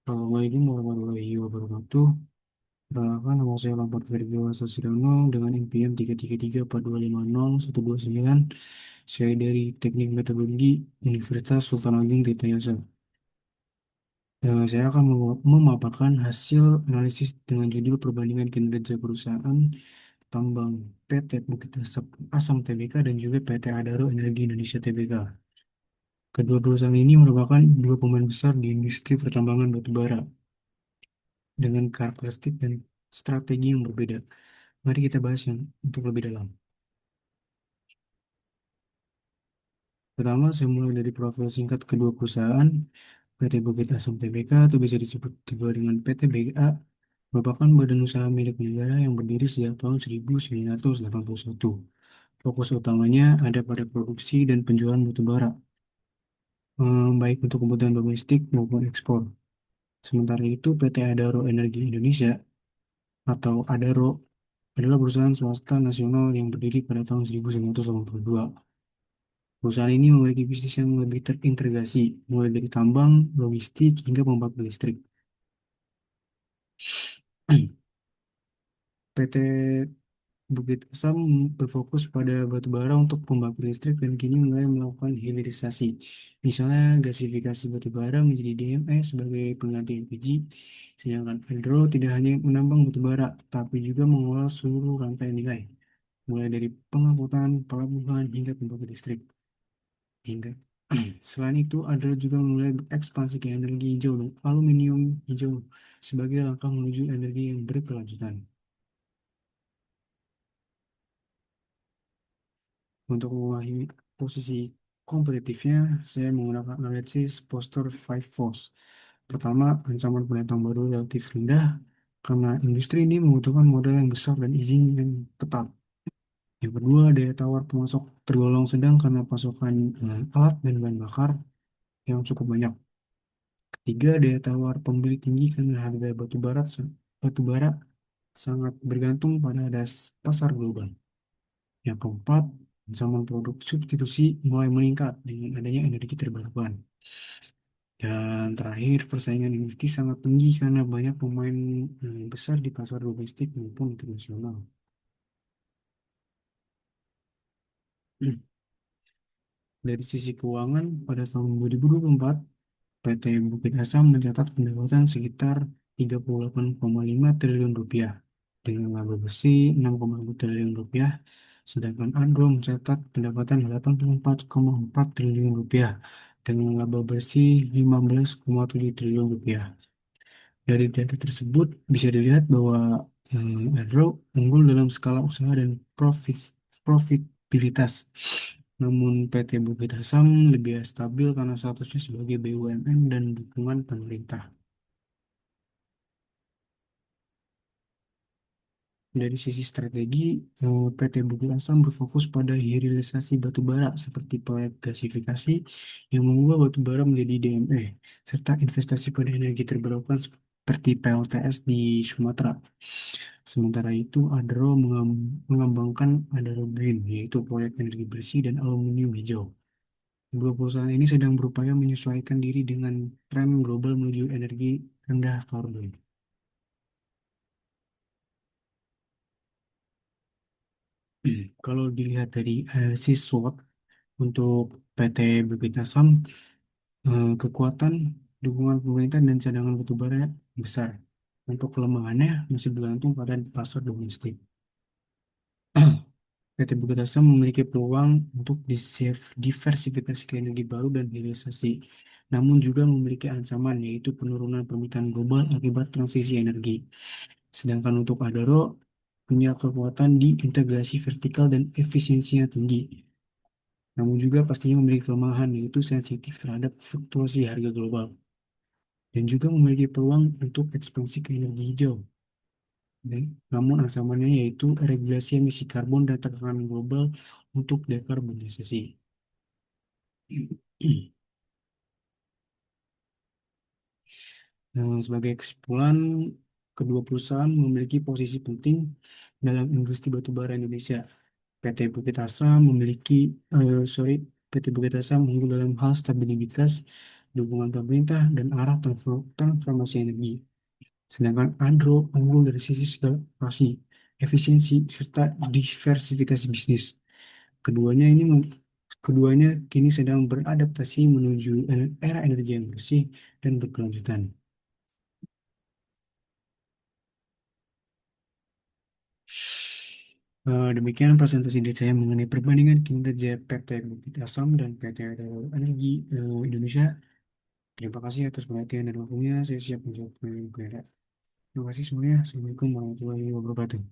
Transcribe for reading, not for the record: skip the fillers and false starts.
Assalamualaikum warahmatullahi wabarakatuh. Perkenalkan, nama saya Lampard Ferdio Sastrono dengan NPM 3334250 Saya dari Teknik Meteorologi Universitas Sultan Ageng Tirtayasa. Saya akan memaparkan hasil analisis dengan judul perbandingan kinerja perusahaan tambang PT Bukit Asam Tbk dan juga PT Adaro Energi Indonesia Tbk. Kedua perusahaan ini merupakan dua pemain besar di industri pertambangan batu bara dengan karakteristik dan strategi yang berbeda. Mari kita bahas yang untuk lebih dalam. Pertama, saya mulai dari profil singkat kedua perusahaan. PT Bukit Asam Tbk atau bisa disebut juga dengan PT BA merupakan badan usaha milik negara yang berdiri sejak tahun 1981. Fokus utamanya ada pada produksi dan penjualan batu bara, baik untuk kebutuhan domestik maupun ekspor. Sementara itu, PT Adaro Energi Indonesia atau Adaro adalah perusahaan swasta nasional yang berdiri pada tahun 1982. Perusahaan ini memiliki bisnis yang lebih terintegrasi, mulai dari tambang, logistik, hingga pembangkit listrik. PT Bukit Asam berfokus pada batu bara untuk pembangkit listrik dan kini mulai melakukan hilirisasi. Misalnya gasifikasi batu bara menjadi DME sebagai pengganti LPG, sedangkan Hydro tidak hanya menambang batu bara, tapi juga mengolah seluruh rantai nilai, mulai dari pengangkutan, pelabuhan, hingga pembangkit listrik. Hingga Selain itu, adalah juga mulai ekspansi ke energi hijau dan aluminium hijau sebagai langkah menuju energi yang berkelanjutan. Untuk memahami posisi kompetitifnya, saya menggunakan analisis Postur 5 Force. Pertama, ancaman pendatang baru relatif rendah karena industri ini membutuhkan modal yang besar dan izin yang ketat. Yang kedua, daya tawar pemasok tergolong sedang karena pasokan alat dan bahan bakar yang cukup banyak. Ketiga, daya tawar pembeli tinggi karena harga batu bara sangat bergantung pada pasar global. Yang keempat, zaman produk substitusi mulai meningkat dengan adanya energi terbarukan. Dan terakhir, persaingan industri sangat tinggi karena banyak pemain besar di pasar domestik maupun internasional. Dari sisi keuangan, pada tahun 2024, PT Bukit Asam mencatat pendapatan sekitar 38,5 triliun rupiah dengan laba bersih 6,2 triliun rupiah, sedangkan Andro mencatat pendapatan 84,4 triliun rupiah dengan laba bersih 15,7 triliun rupiah. Dari data tersebut bisa dilihat bahwa Andro unggul dalam skala usaha dan profitabilitas. Namun PT Bukit Asam lebih stabil karena statusnya sebagai BUMN dan dukungan pemerintah. Dari sisi strategi, PT Bukit Asam berfokus pada hilirisasi batu bara seperti proyek gasifikasi yang mengubah batu bara menjadi DME, serta investasi pada energi terbarukan seperti PLTS di Sumatera. Sementara itu, Adaro mengembangkan Adaro Green, yaitu proyek energi bersih dan aluminium hijau. Dua perusahaan ini sedang berupaya menyesuaikan diri dengan tren global menuju energi rendah karbon. Kalau dilihat dari analisis SWOT untuk PT Bukit Asam, kekuatan dukungan pemerintah dan cadangan batubara besar. Untuk kelemahannya masih bergantung pada pasar domestik. PT Bukit Asam memiliki peluang untuk diversifikasi ke energi baru dan hilirisasi, namun juga memiliki ancaman yaitu penurunan permintaan global akibat transisi energi. Sedangkan untuk Adaro punya kekuatan di integrasi vertikal dan efisiensinya tinggi. Namun juga pastinya memiliki kelemahan yaitu sensitif terhadap fluktuasi harga global dan juga memiliki peluang untuk ekspansi ke energi hijau. Namun ancamannya yaitu regulasi emisi karbon dan tekanan global untuk dekarbonisasi. Nah, sebagai kesimpulan, kedua perusahaan memiliki posisi penting dalam industri batubara Indonesia. PT Bukit Asam PT Bukit Asam unggul dalam hal stabilitas dukungan pemerintah, dan arah transformasi energi. Sedangkan Andro unggul dari sisi skalasi, efisiensi, serta diversifikasi bisnis. Keduanya ini keduanya kini sedang beradaptasi menuju era energi yang bersih dan berkelanjutan. Demikian presentasi dari saya mengenai perbandingan kinerja PT Bukit Asam dan PT Adaro Energi Indonesia. Terima kasih atas perhatian dan waktunya. Saya siap menjawab pertanyaan. Terima kasih semuanya. Assalamualaikum warahmatullahi wabarakatuh.